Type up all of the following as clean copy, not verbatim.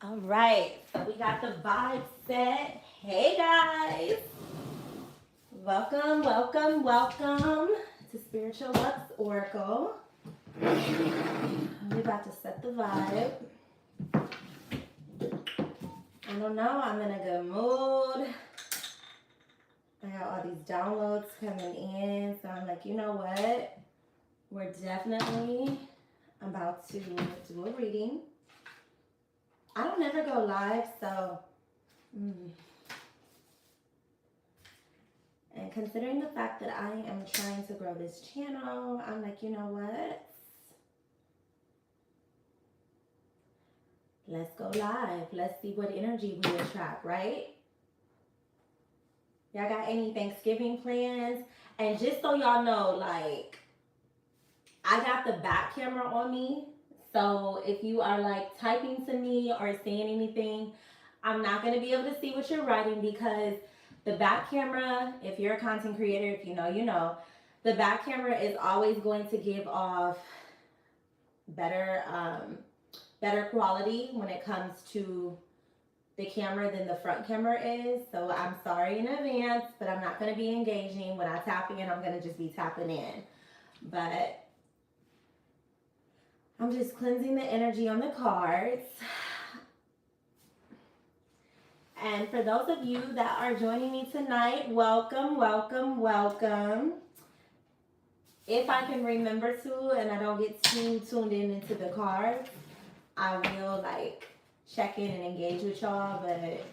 All right, so we got the vibe set. Hey guys, welcome, welcome, welcome to Spiritual Lux Oracle. We're about to set the vibe. I don't know, I'm in a good mood. I got all these downloads coming in, so I'm like, you know what? We're definitely about to do a reading. I don't ever go live, so. And considering the fact that I am trying to grow this channel, I'm like, you know what? Let's go live. Let's see what energy we attract, right? Y'all got any Thanksgiving plans? And just so y'all know, like, I got the back camera on me. So if you are like typing to me or saying anything, I'm not going to be able to see what you're writing because the back camera, if you're a content creator, if you know, you know, the back camera is always going to give off better better quality when it comes to the camera than the front camera is. So I'm sorry in advance, but I'm not going to be engaging. When I tap in, I'm going to just be tapping in. But I'm just cleansing the energy on the cards. And for those of you that are joining me tonight, welcome, welcome, welcome. If I can remember to and I don't get too tuned in into the cards, I will like check in and engage with y'all, but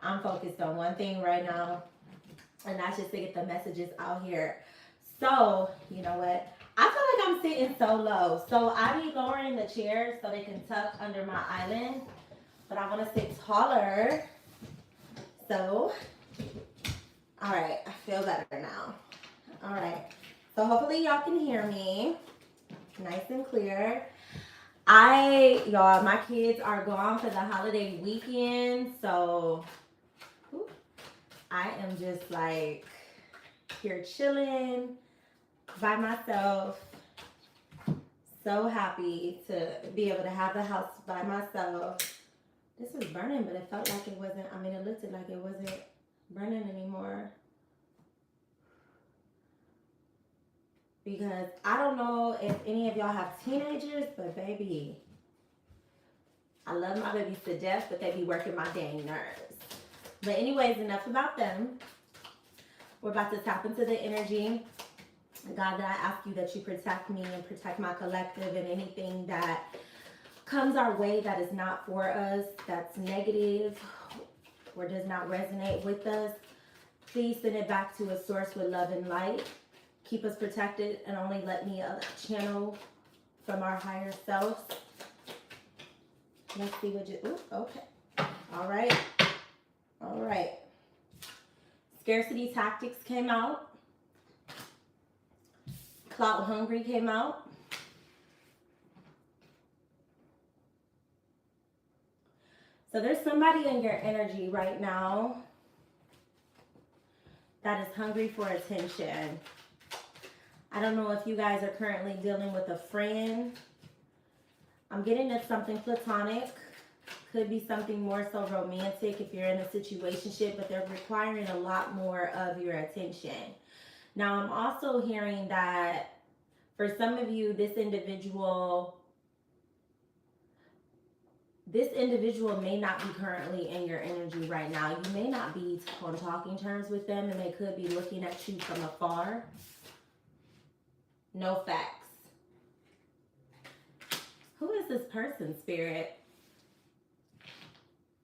I'm focused on one thing right now, and that's just to get the messages out here. So, you know what? I feel like I'm sitting so low. So I be lowering the chairs so they can tuck under my island, but I want to sit taller. So, all right, I feel better now. All right, so hopefully y'all can hear me nice and clear. Y'all, my kids are gone for the holiday weekend, so I am just like here chilling by myself. So happy to be able to have the house by myself. This was burning, but it felt like it wasn't. I mean, it looked like it wasn't burning anymore. Because I don't know if any of y'all have teenagers, but baby, I love my babies to death, but they be working my dang nerves. But anyways, enough about them. We're about to tap into the energy. God, that I ask you that you protect me and protect my collective and anything that comes our way that is not for us, that's negative or does not resonate with us. Please send it back to a source with love and light. Keep us protected and only let me channel from our higher selves. Let's see what you, ooh, okay. All right. All right. Scarcity tactics came out. Clout hungry came out. So there's somebody in your energy right now that is hungry for attention. I don't know if you guys are currently dealing with a friend. I'm getting at something platonic. Could be something more so romantic if you're in a situationship, but they're requiring a lot more of your attention. Now, I'm also hearing that for some of you, this individual may not be currently in your energy right now. You may not be on talking terms with them, and they could be looking at you from afar. No facts. Who is this person, Spirit?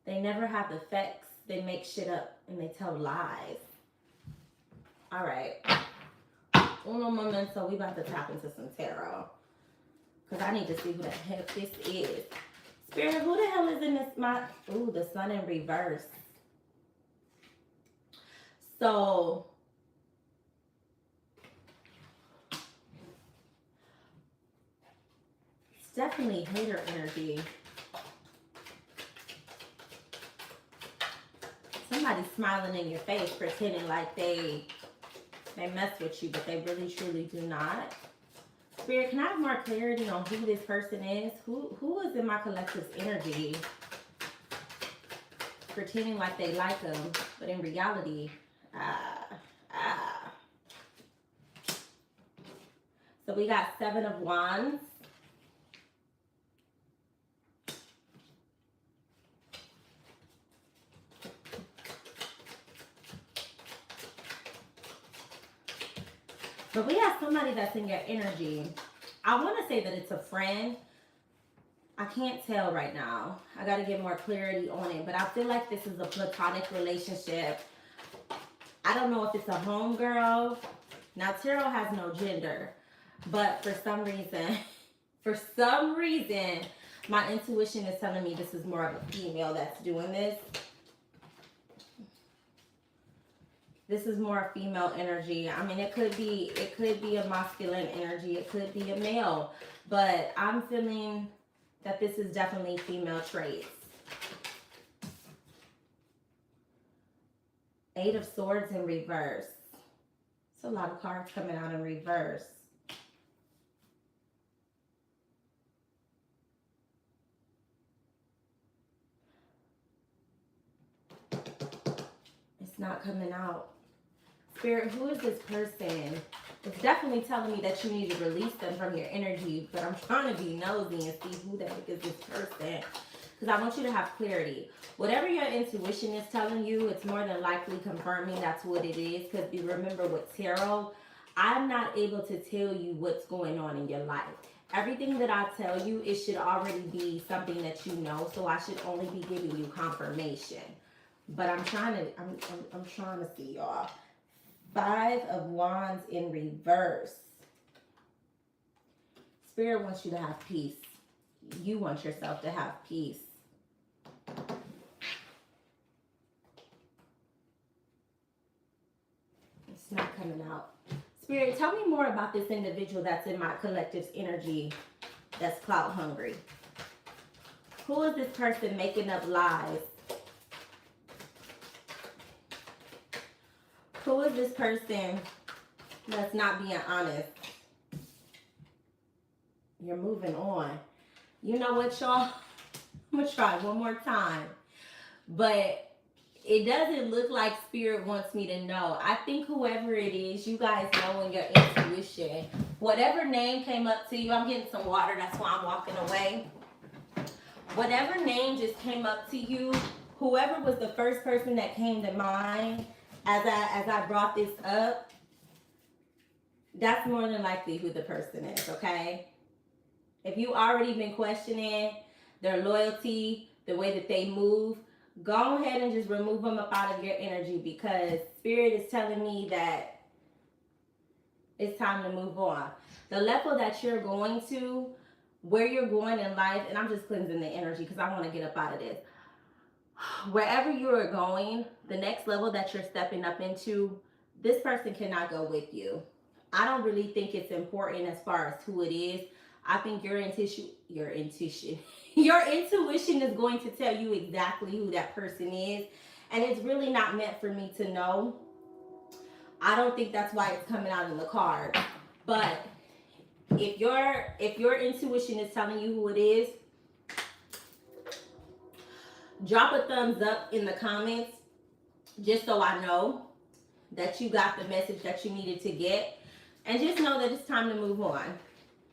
They never have the facts. They make shit up and they tell lies. All right. Uno momento, we about to tap into some tarot. Because I need to see who the heck this is. Spirit, who the hell is in this? Ooh, the sun in reverse. So, it's definitely hater energy. Somebody's smiling in your face, pretending like they mess with you, but they really truly do not. Spirit, can I have more clarity on who this person is? Who is in my collective's energy? pretending like they like them, but in reality, So we got 7 of Wands. But we have somebody that's in your energy. I want to say that it's a friend. I can't tell right now. I got to get more clarity on it. But I feel like this is a platonic relationship. I don't know if it's a homegirl. Now, tarot has no gender. But for some reason, my intuition is telling me this is more of a female that's doing this. This is more female energy. I mean, it could be a masculine energy. It could be a male. But I'm feeling that this is definitely female traits. 8 of Swords in reverse. It's a lot of cards coming out in reverse. It's not coming out. Spirit, who is this person? It's definitely telling me that you need to release them from your energy, but I'm trying to be nosy and see who the heck is this person. Because I want you to have clarity. Whatever your intuition is telling you, it's more than likely confirming that's what it is. Because you remember with tarot, I'm not able to tell you what's going on in your life. Everything that I tell you, it should already be something that you know. So I should only be giving you confirmation. But I'm trying to see, y'all. 5 of Wands in reverse. Spirit wants you to have peace. You want yourself to have peace. It's not coming out. Spirit, tell me more about this individual that's in my collective's energy that's clout hungry. Who is this person making up lies? Who is this person that's not being honest? You're moving on. You know what, y'all? I'm going to try one more time. But it doesn't look like Spirit wants me to know. I think whoever it is, you guys know in your intuition. Whatever name came up to you, I'm getting some water. That's why I'm walking away. Whatever name just came up to you, whoever was the first person that came to mind, as I brought this up, that's more than likely who the person is, okay? If you already been questioning their loyalty, the way that they move, go ahead and just remove them up out of your energy, because Spirit is telling me that it's time to move on. The level that you're going to, where you're going in life, and I'm just cleansing the energy because I want to get up out of this. Wherever you are going, the next level that you're stepping up into, this person cannot go with you. I don't really think it's important as far as who it is. I think your intuition is going to tell you exactly who that person is. And it's really not meant for me to know. I don't think that's why it's coming out in the card. But if your intuition is telling you who it is, drop a thumbs up in the comments just so I know that you got the message that you needed to get. And just know that it's time to move on.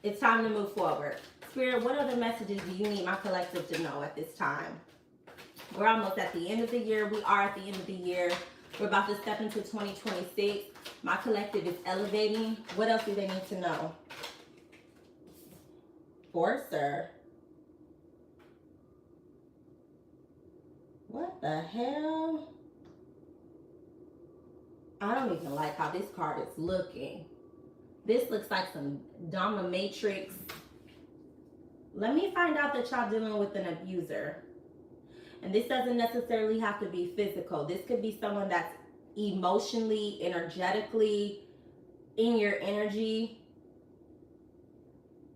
It's time to move forward. Spirit, what other messages do you need my collective to know at this time? We're almost at the end of the year. We are at the end of the year. We're about to step into 2026. My collective is elevating. What else do they need to know? Forcer. What the hell? I don't even like how this card is looking. This looks like some dominatrix. Let me find out that y'all dealing with an abuser. And this doesn't necessarily have to be physical. This could be someone that's emotionally, energetically in your energy,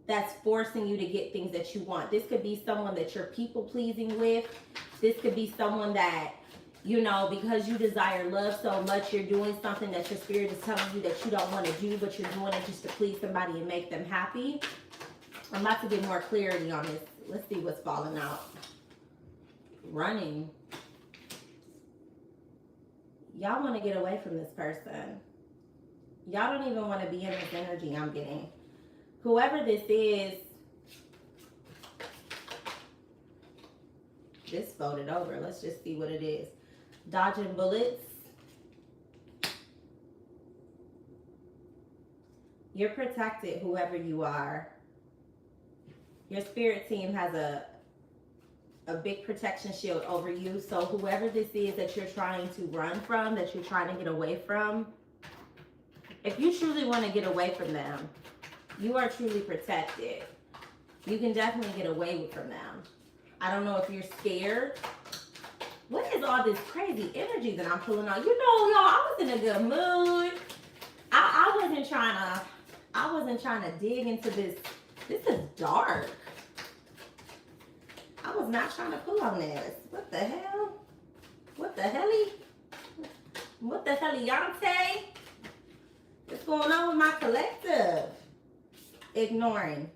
that's forcing you to get things that you want. This could be someone that you're people pleasing with. This could be someone that, you know, because you desire love so much, you're doing something that your spirit is telling you that you don't want to do, but you're doing it just to please somebody and make them happy. I'm about to get more clarity on this. Let's see what's falling out. Running. Y'all want to get away from this person. Y'all don't even want to be in this energy I'm getting. Whoever this is, this folded over. Let's just see what it is. Dodging bullets. You're protected, whoever you are. Your spirit team has a big protection shield over you. So whoever this is that you're trying to run from, that you're trying to get away from, if you truly want to get away from them, you are truly protected. You can definitely get away from them. I don't know if you're scared. What is all this crazy energy that I'm pulling on? You know, y'all, I was in a good mood. I wasn't trying to dig into this. This is dark. I was not trying to pull on this. What the hell? What the helly? What the heliante? What's going on with my collective? Ignoring.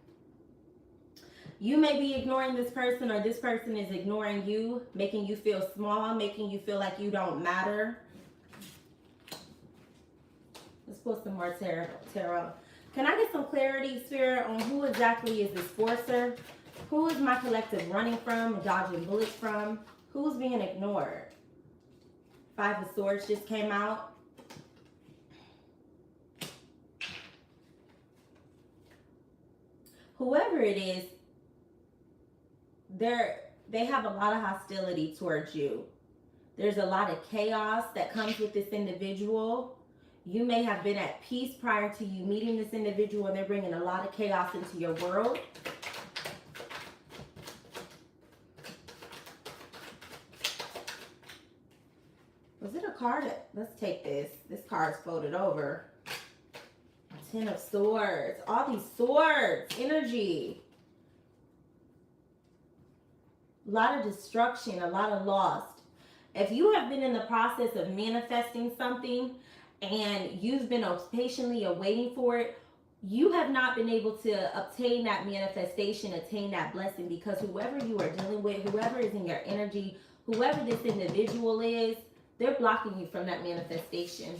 You may be ignoring this person, or this person is ignoring you, making you feel small, making you feel like you don't matter. Let's pull some more tarot. Can I get some clarity, Spirit, on who exactly is this forcer? Who is my collective running from, dodging bullets from? Who's being ignored? Five of Swords just came out. Whoever it is, they have a lot of hostility towards you. There's a lot of chaos that comes with this individual. You may have been at peace prior to you meeting this individual, and they're bringing a lot of chaos into your world. Was it a card? Let's take this. This card's folded over. Ten of Swords. All these swords. Energy. A lot of destruction. A lot of loss. If you have been in the process of manifesting something and you've been patiently awaiting for it, you have not been able to obtain that manifestation, attain that blessing, because whoever you are dealing with, whoever is in your energy, whoever this individual is, they're blocking you from that manifestation.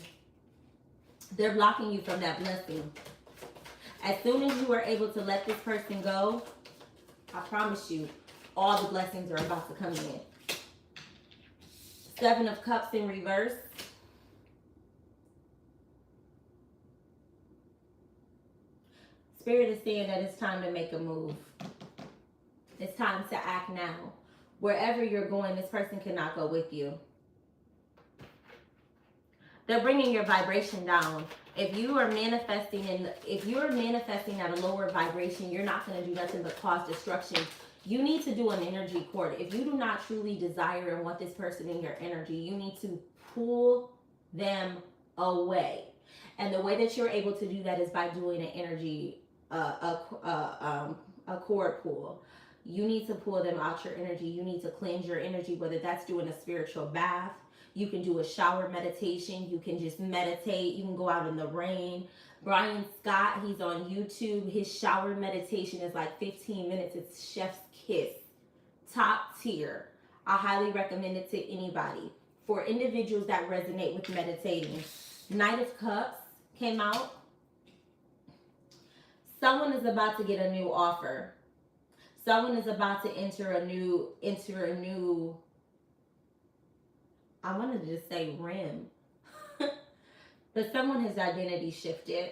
They're blocking you from that blessing. As soon as you are able to let this person go, I promise you, all the blessings are about to come in. Seven of Cups in reverse. Spirit is saying that it's time to make a move. It's time to act now. Wherever you're going, this person cannot go with you. They're bringing your vibration down. If you are manifesting at a lower vibration, you're not going to do nothing but cause destruction. You need to do an energy cord. If you do not truly desire and want this person in your energy, you need to pull them away. And the way that you're able to do that is by doing an energy, a cord pull. You need to pull them out your energy. You need to cleanse your energy, whether that's doing a spiritual bath. You can do a shower meditation. You can just meditate. You can go out in the rain. Brian Scott, he's on YouTube. His shower meditation is like 15 minutes. It's Chef's Kiss. Top tier. I highly recommend it to anybody. For individuals that resonate with meditating. Knight of Cups came out. Someone is about to get a new offer. Someone is about to enter a new, I wanted to just say rim. But someone has identity shifted.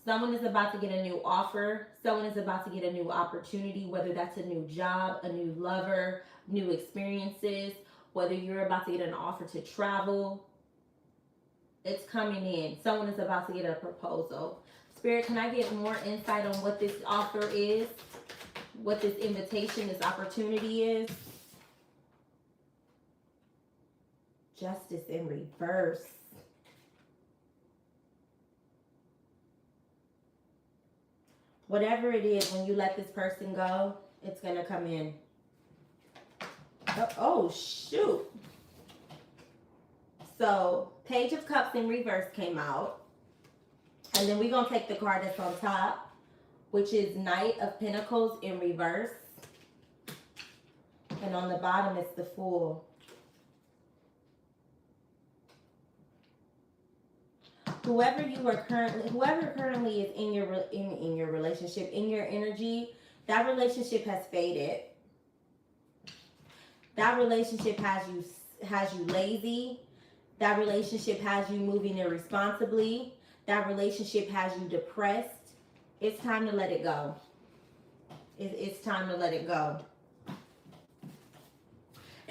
Someone is about to get a new offer. Someone is about to get a new opportunity, whether that's a new job, a new lover, new experiences, whether you're about to get an offer to travel. It's coming in. Someone is about to get a proposal. Spirit, can I get more insight on what this offer is? What this invitation, this opportunity is? Justice in reverse. Whatever it is, when you let this person go, it's going to come in. Oh, shoot. So, Page of Cups in reverse came out. And then we're going to take the card that's on top, which is Knight of Pentacles in reverse. And on the bottom, it's the Fool. whoever currently is in your relationship, in your energy, that relationship has faded. That relationship has you lazy. That relationship has you moving irresponsibly. That relationship has you depressed. It's time to let it go. It's time to let it go.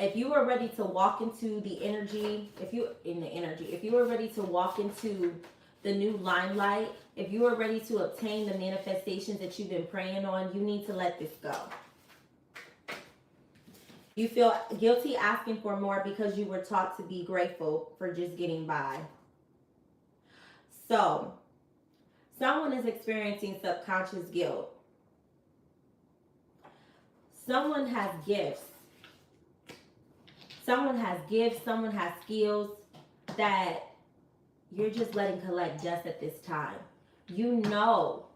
If you are ready to walk into the energy, if you are ready to walk into the new limelight, if you are ready to obtain the manifestations that you've been praying on, you need to let this go. You feel guilty asking for more because you were taught to be grateful for just getting by. So, someone is experiencing subconscious guilt. Someone has gifts. Someone has skills that you're just letting collect dust at this time. You know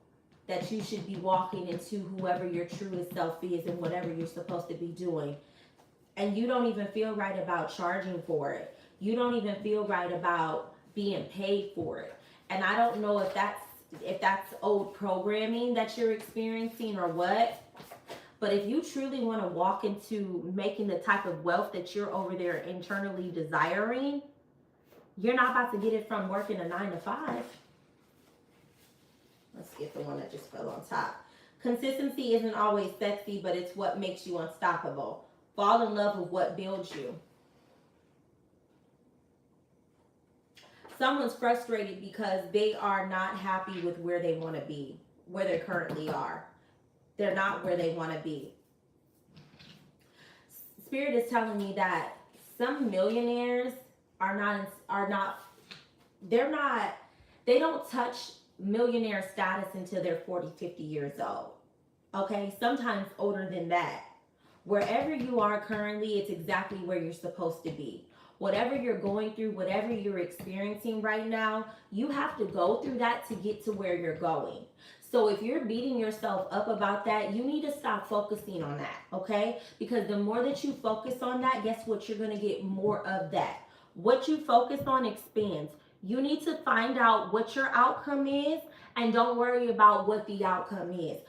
that you should be walking into whoever your truest self is and whatever you're supposed to be doing. And you don't even feel right about charging for it. You don't even feel right about being paid for it. And I don't know if that's old programming that you're experiencing or what. But if you truly want to walk into making the type of wealth that you're over there internally desiring, you're not about to get it from working a 9 to 5. Let's get the one that just fell on top. Consistency isn't always sexy, but it's what makes you unstoppable. Fall in love with what builds you. Someone's frustrated because they are not happy with where they want to be, where they currently are. They're not where they want to be. Spirit is telling me that some millionaires they don't touch millionaire status until they're 40, 50 years old. Okay, sometimes older than that. Wherever you are currently, it's exactly where you're supposed to be. Whatever you're going through, whatever you're experiencing right now, you have to go through that to get to where you're going. So if you're beating yourself up about that, you need to stop focusing on that, okay? Because the more that you focus on that, guess what? You're going to get more of that. What you focus on expands. You need to find out what your outcome is and don't worry about what the outcome is.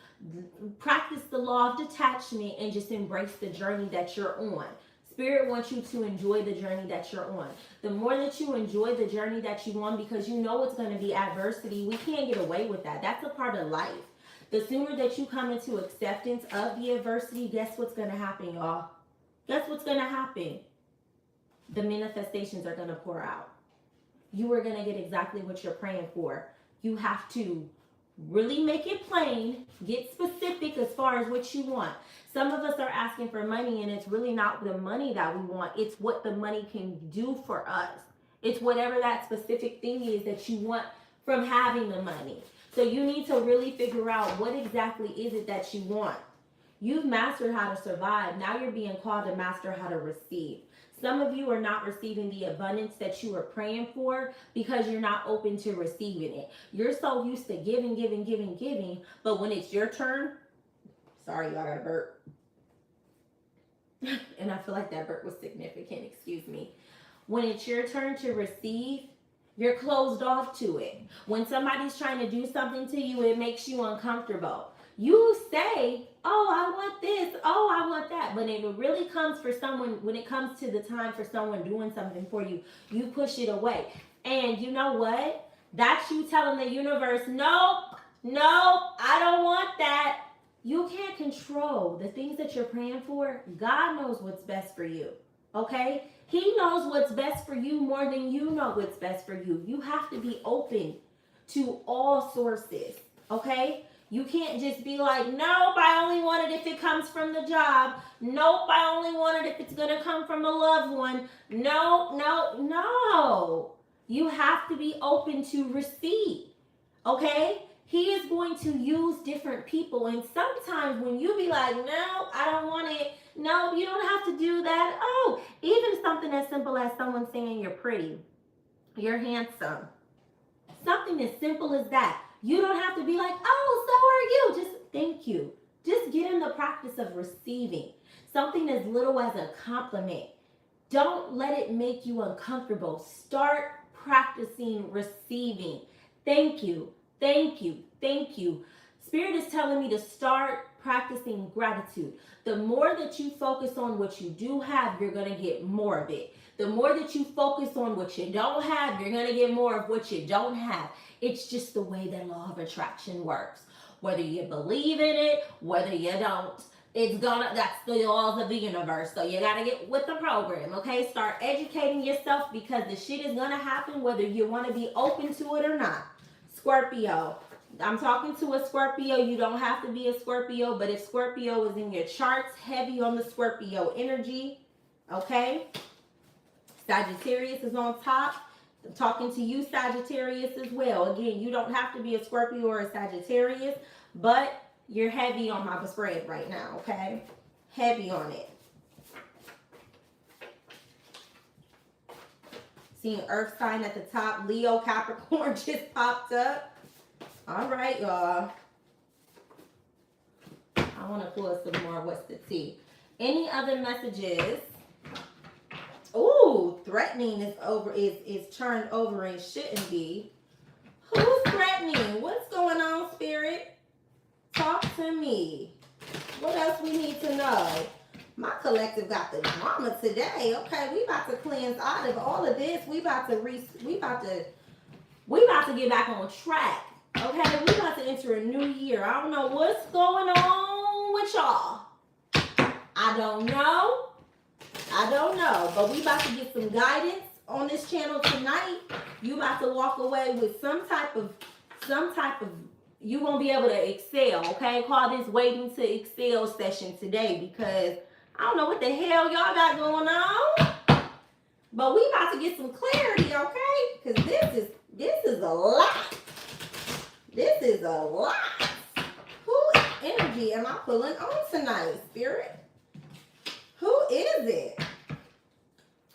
Practice the law of detachment and just embrace the journey that you're on. Spirit wants you to enjoy the journey that you're on. The more that you enjoy the journey that you're on, because you know it's going to be adversity, we can't get away with that. That's a part of life. The sooner that you come into acceptance of the adversity, guess what's going to happen, y'all? Guess what's going to happen? The manifestations are going to pour out. You are going to get exactly what you're praying for. You have to really make it plain, get specific as far as what you want. Some of us are asking for money and it's really not the money that we want. It's what the money can do for us. It's whatever that specific thing is that you want from having the money. So you need to really figure out what exactly is it that you want. You've mastered how to survive. Now you're being called to master how to receive. Some of you are not receiving the abundance that you are praying for because you're not open to receiving it. You're so used to giving, but when it's your turn, sorry, y'all got a burp. And I feel like that burp was significant, excuse me. When it's your turn to receive, you're closed off to it. When somebody's trying to do something to you, it makes you uncomfortable. You say, oh, I want this, oh, I want that. But it really comes for someone, when it comes to the time for someone doing something for you, you push it away. And you know what? That's you telling the universe, nope, I don't want that. You can't control the things that you're praying for. God knows what's best for you, okay? He knows what's best for you more than you know what's best for you. You have to be open to all sources, okay? You can't just be like, nope, I only want it if it comes from the job. Nope, I only want it if it's going to come from a loved one. No. You have to be open to receive, okay? He is going to use different people. And sometimes when you be like, no, I don't want it. No, you don't have to do that. Oh, even something as simple as someone saying you're pretty, you're handsome. Something as simple as that. You don't have to be like, oh, so are you. Just thank you. Just get in the practice of receiving. Something as little as a compliment. Don't let it make you uncomfortable. Start practicing receiving. Thank you, thank you, thank you. Spirit is telling me to start practicing gratitude. The more that you focus on what you do have, you're going to get more of it. The more that you focus on what you don't have, you're going to get more of what you don't have. It's just the way that law of attraction works. Whether you believe in it, whether you don't, that's the laws of the universe. So you got to get with the program, okay? Start educating yourself because the shit is going to happen whether you want to be open to it or not. Scorpio. I'm talking to a Scorpio. You don't have to be a Scorpio, but if Scorpio is in your charts, heavy on the Scorpio energy, okay? Sagittarius is on top. I'm talking to you, Sagittarius, as well. Again, you don't have to be a Scorpio or a Sagittarius, but you're heavy on my spread right now, okay? Heavy on it. Seeing Earth sign at the top. Leo, Capricorn just popped up. All right, y'all. I want to pull some more. What's the tea? Any other messages? Ooh, threatening is turned over and shouldn't be. Who's threatening? What's going on, Spirit? Talk to me. What else we need to know? My collective got the drama today. Okay, we about to cleanse out of all of this. We about to get back on track. Okay, we about to enter a new year. I don't know what's going on with y'all. I don't know, but we about to get some guidance on this channel tonight. You about to walk away with some type of, you won't be able to excel, okay? Call this waiting to excel session today because I don't know what the hell y'all got going on. But we about to get some clarity, okay? Because this is a lot. This is a lot. Who energy am I pulling on tonight, Spirit? Who is it?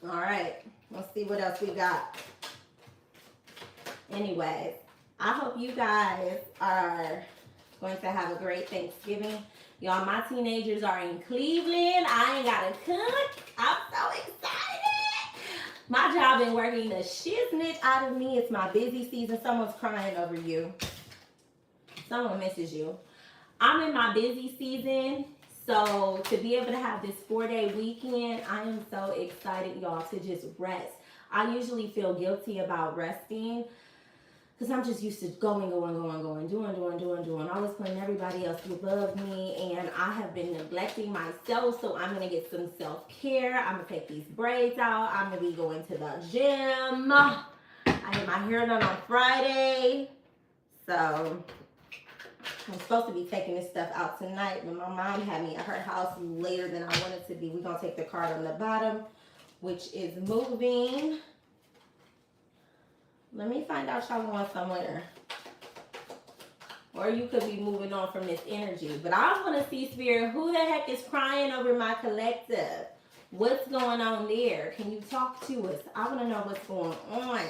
All right. Let's see what else we got. Anyways, I hope you guys are going to have a great Thanksgiving. Y'all, my teenagers are in Cleveland. I ain't got to cook. I'm so excited. My job been working the shiznit out of me. It's my busy season. Someone's crying over you. Someone misses you. I'm in my busy season. So to be able to have this 4-day weekend, I am so excited, y'all, to just rest. I usually feel guilty about resting because I'm just used to going, doing, always putting everybody else above me. And I have been neglecting myself. So I'm going to get some self-care. I'm going to take these braids out. I'm going to be going to the gym. I had my hair done on Friday. So I'm supposed to be taking this stuff out tonight, but my mom had me at her house later than I wanted to be. We're going to take the card on the bottom, which is moving. Let me find out y'all going somewhere. Or you could be moving on from this energy. But I want to see, Spirit, who the heck is crying over my collective? What's going on there? Can you talk to us? I want to know what's going on.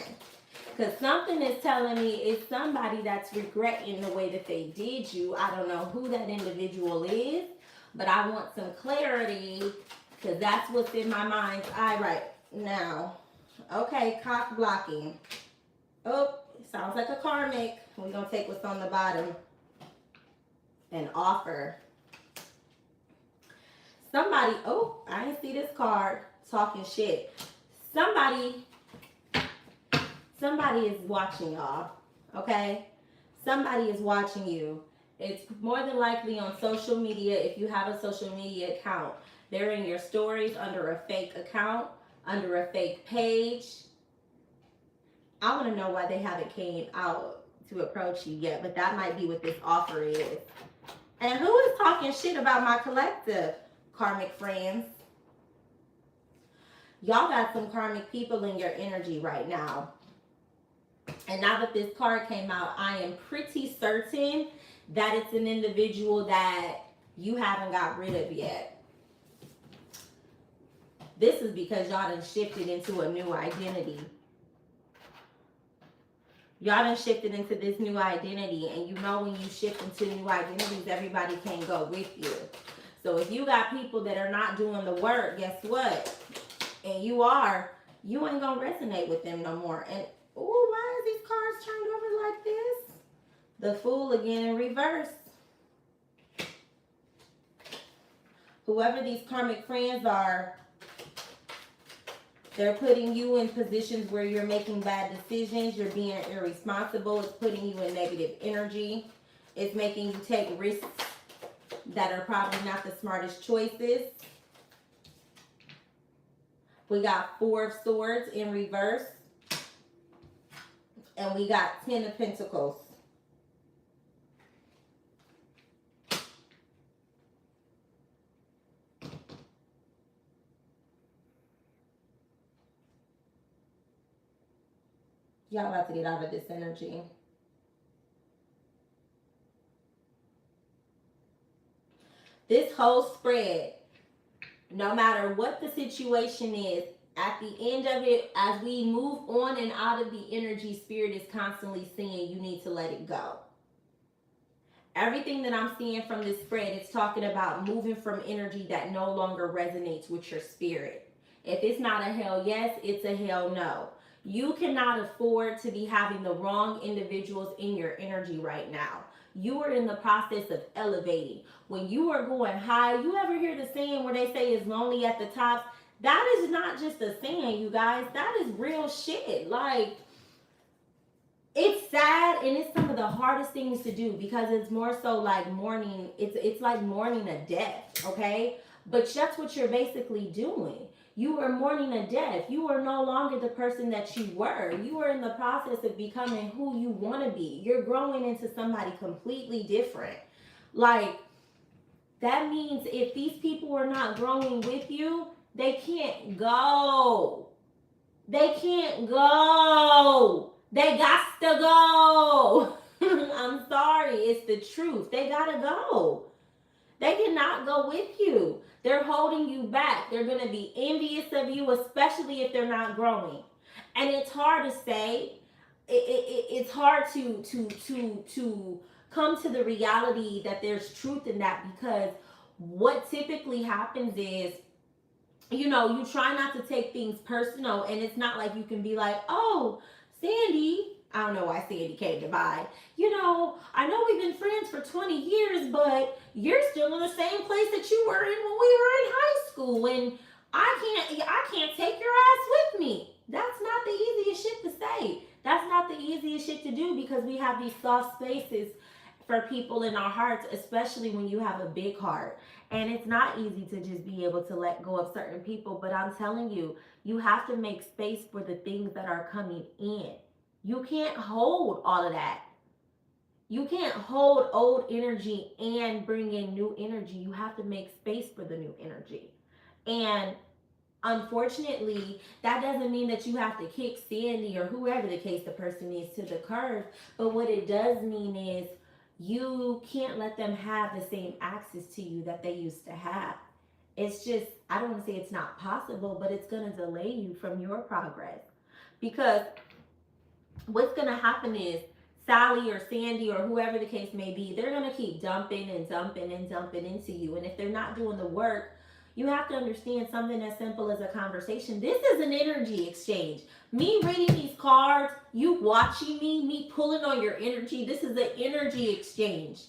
Because something is telling me it's somebody that's regretting the way that they did you. I don't know who that individual is, but I want some clarity because that's what's in my mind's eye right now. Okay, cock blocking. Oh, sounds like a karmic. We're going to take what's on the bottom and offer. Somebody, oh, I didn't see this card talking shit. Somebody is watching y'all, okay? Somebody is watching you. It's more than likely on social media. If you have a social media account, they're in your stories under a fake account, under a fake page. I want to know why they haven't came out to approach you yet, but that might be what this offer is. And who is talking shit about my collective, karmic friends? Y'all got some karmic people in your energy right now. And now that this card came out, I am pretty certain that it's an individual that you haven't got rid of yet. This is because y'all done shifted into a new identity. Y'all done shifted into this new identity. And you know when you shift into new identities, everybody can't go with you. So if you got people that are not doing the work, guess what? And you ain't going to resonate with them no more. And Oh, why is these cards turned over like this? The Fool again in reverse. Whoever these karmic friends are, they're putting you in positions where you're making bad decisions. You're being irresponsible. It's putting you in negative energy. It's making you take risks that are probably not the smartest choices. We got 4 of Swords in reverse. And we got 10 of Pentacles. Y'all about to get out of this energy. This whole spread, no matter what the situation is, at the end of it, as we move on and out of the energy, Spirit is constantly saying you need to let it go. Everything that I'm seeing from this spread, it's talking about moving from energy that no longer resonates with your spirit. If it's not a hell yes, it's a hell no. You cannot afford to be having the wrong individuals in your energy right now. You are in the process of elevating. When you are going high, you ever hear the saying where they say it's lonely at the top? That is not just a saying, you guys. That is real shit. Like, it's sad and it's some of the hardest things to do because it's more so like mourning. It's like mourning a death, okay? But that's what you're basically doing. You are mourning a death. You are no longer the person that you were. You are in the process of becoming who you want to be. You're growing into somebody completely different. Like, that means if these people are not growing with you, they can't go. They can't go. They got to go. I'm sorry. It's the truth. They got to go. They cannot go with you. They're holding you back. They're going to be envious of you, especially if they're not growing. And it's hard to say. It's hard to come to the reality that there's truth in that, because what typically happens is, you know, you try not to take things personal, and it's not like you can be like, oh, Sandy, I don't know why Sandy came to mind. You know, I know we've been friends for 20 years, but you're still in the same place that you were in when we were in high school, and I can't take your ass with me. That's not the easiest shit to say. That's not the easiest shit to do, because we have these soft spaces for people in our hearts, especially when you have a big heart. And it's not easy to just be able to let go of certain people, but I'm telling you, you have to make space for the things that are coming in. You can't hold all of that. You can't hold old energy and bring in new energy. You have to make space for the new energy. And unfortunately, that doesn't mean that you have to kick Sandy or whoever the case the person is to the curb. But what it does mean is you can't let them have the same access to you that they used to have. It's just, I don't want to say it's not possible, but it's going to delay you from your progress. Because what's going to happen is Sally or Sandy or whoever the case may be, they're going to keep dumping and dumping and dumping into you. And if they're not doing the work, you have to understand something as simple as a conversation. This is an energy exchange. Me reading these cards, you watching me pulling on your energy. This is an energy exchange.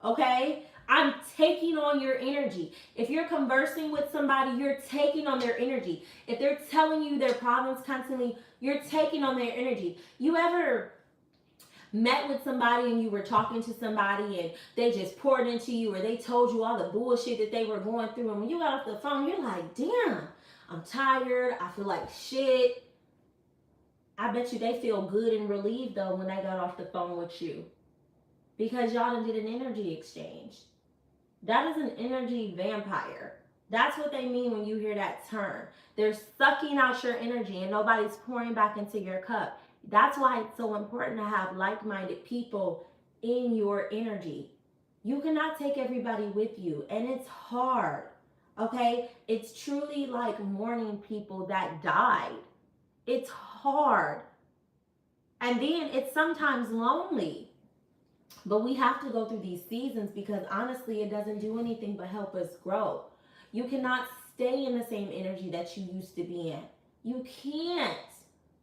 Okay? I'm taking on your energy. If you're conversing with somebody, you're taking on their energy. If they're telling you their problems constantly, you're taking on their energy. You ever met with somebody and you were talking to somebody and they just poured into you, or they told you all the bullshit that they were going through, and when you got off the phone, you're like, damn, I'm tired, I feel like shit. I bet you they feel good and relieved though when they got off the phone with you, because y'all done did an energy exchange. That is an energy vampire. That's what they mean when you hear that term. They're sucking out your energy and nobody's pouring back into your cup. That's why it's so important to have like-minded people in your energy. You cannot take everybody with you, and it's hard, okay? It's truly like mourning people that died. It's hard. And then it's sometimes lonely. But we have to go through these seasons, because honestly, it doesn't do anything but help us grow. You cannot stay in the same energy that you used to be in. You can't.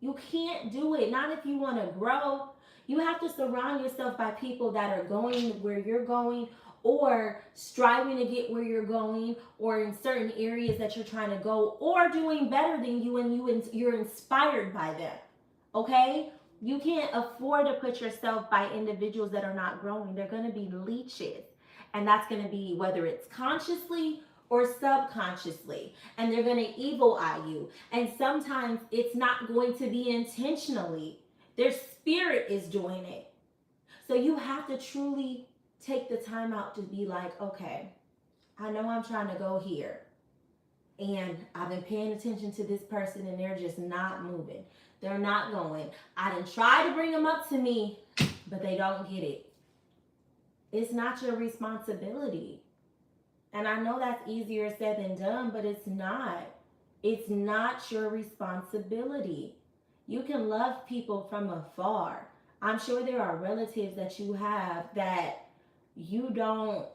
You can't do it. Not if you want to grow. You have to surround yourself by people that are going where you're going, or striving to get where you're going, or in certain areas that you're trying to go, or doing better than you, and you're inspired by them. Okay? You can't afford to put yourself by individuals that are not growing. They're going to be leeches. And that's going to be whether it's consciously or subconsciously. And they're going to evil eye you. And sometimes it's not going to be intentionally. Their spirit is doing it. So you have to truly take the time out to be like, okay, I know I'm trying to go here. And I've been paying attention to this person and they're just not moving. They're not going. I didn't try to bring them up to me, but they don't get it. It's not your responsibility. And I know that's easier said than done, but it's not. It's not your responsibility. You can love people from afar. I'm sure there are relatives that you have that you don't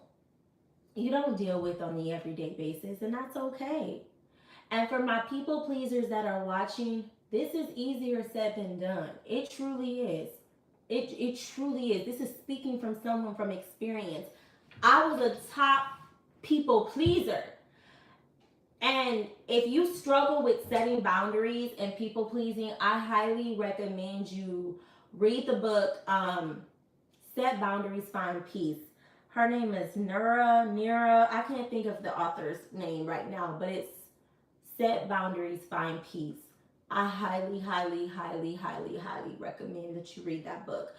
deal with on the everyday basis, and that's okay. And for my people pleasers that are watching, this is easier said than done. It truly is. It truly is. This is speaking from someone from experience. I was a top people pleaser. And if you struggle with setting boundaries and people pleasing, I highly recommend you read the book Set Boundaries, Find Peace. Her name is Nira. I can't think of the author's name right now, but it's Set Boundaries, Find Peace. I highly, highly, highly, highly, highly recommend that you read that book.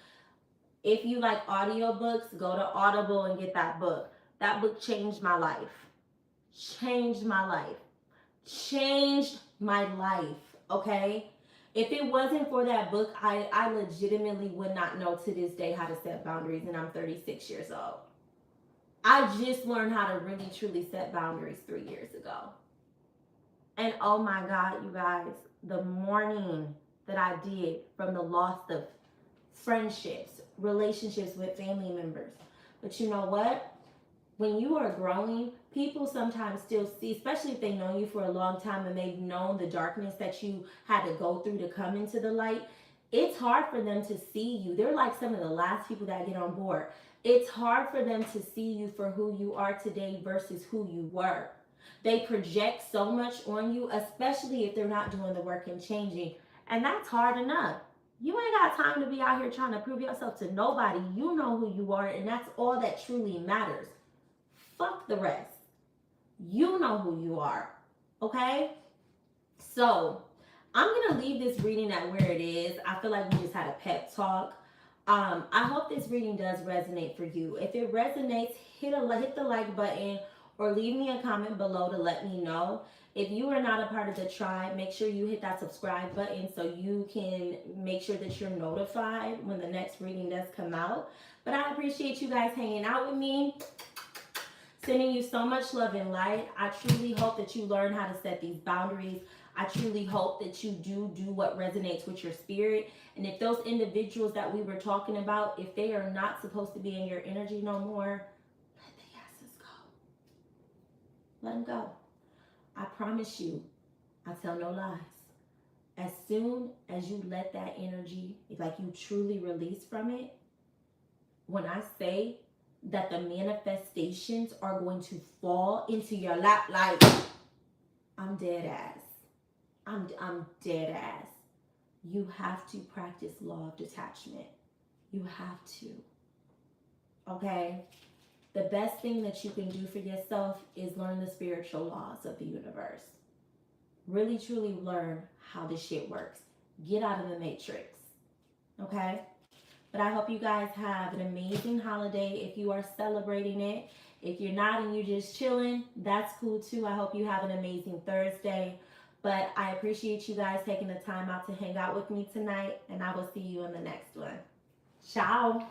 If you like audiobooks, go to Audible and get that book. That book changed my life. Changed my life. Changed my life, okay? If it wasn't for that book, I legitimately would not know to this day how to set boundaries, and I'm 36 years old. I just learned how to really, truly set boundaries 3 years ago. And oh my God, you guys, the mourning that I did from the loss of friendships, relationships with family members. But you know what? When you are growing, people sometimes still see, especially if they know you for a long time and they've known the darkness that you had to go through to come into the light, it's hard for them to see you. They're like some of the last people that get on board. It's hard for them to see you for who you are today versus who you were. They project so much on you, especially if they're not doing the work and changing. And that's hard enough. You ain't got time to be out here trying to prove yourself to nobody. You know who you are, and that's all that truly matters. Fuck the rest. You know who you are. Okay? So, I'm going to leave this reading at where it is. I feel like we just had a pep talk. I hope this reading does resonate for you. If it resonates, hit the like button or leave me a comment below to let me know. If you are not a part of the tribe, make sure you hit that subscribe button so you can make sure that you're notified when the next reading does come out. But I appreciate you guys hanging out with me. Sending you so much love and light. I truly hope that you learn how to set these boundaries. I truly hope that you do what resonates with your spirit. And if those individuals that we were talking about, if they are not supposed to be in your energy no more, let the asses go. Let them go. I promise you, I tell no lies. As soon as you let that energy, like you truly release from it, when I say that the manifestations are going to fall into your lap, like, I'm dead ass. I'm dead ass. You have to practice law of detachment. You have to. Okay? The best thing that you can do for yourself is learn the spiritual laws of the universe. Really, truly learn how this shit works. Get out of the matrix. Okay? But I hope you guys have an amazing holiday if you are celebrating it. If you're not and you're just chilling, that's cool too. I hope you have an amazing Thursday. But I appreciate you guys taking the time out to hang out with me tonight. And I will see you in the next one. Ciao.